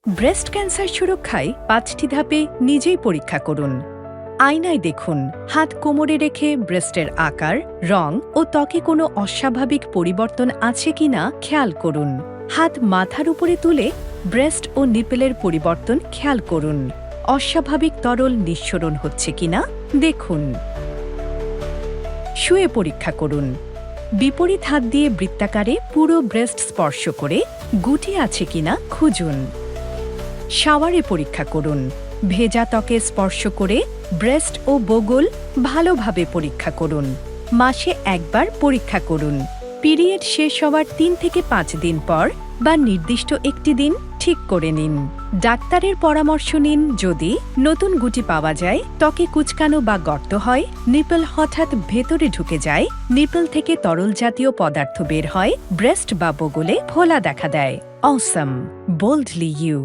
Breast cancer সুরক্ষায় ৫টি ধাপে নিজেই পরীক্ষা করুন। আয়নায় দেখুন, হাত কোমরে রেখে ব্রেস্টের আকার, রং ও ত্বকে কোনো অস্বাভাবিক পরিবর্তন আছে কিনা খেয়াল করুন। হাত মাথার উপরে তুলে ব্রেস্ট ও নিপেলের পরিবর্তন খেয়াল করুন। অস্বাভাবিক তরল নিঃসরণ হচ্ছে কিনা দেখুন। শুয়ে পরীক্ষা করুন। বিপরীত হাত দিয়ে বৃত্তাকারে পুরো ব্রেস্ট স্পর্শ করে গুটি আছে কিনা খুঁজুন। শাওয়ারে পরীক্ষা করুন। ভেজা ত্বকে স্পর্শ করে ব্রেস্ট ও বগল ভালোভাবে পরীক্ষা করুন। মাসে একবার পরীক্ষা করুন। পিরিয়ড শেষ হওয়ার ৩ থেকে ৫ দিন পর বা নির্দিষ্ট একটি দিন ঠিক করে নিন। ডাক্তারের পরামর্শ নিন। যদি নতুন গুটি পাওয়া যায়, ত্বকে কুচকানো বা গর্ত হয়, নিপল হঠাৎ ভেতরে ঢুকে যায়, নিপল থেকে তরল জাতীয় পদার্থ বের হয়, ব্রেস্ট বা বগলে ফোলা দেখা দেয়। অসম, বোল্ডলি ইউ।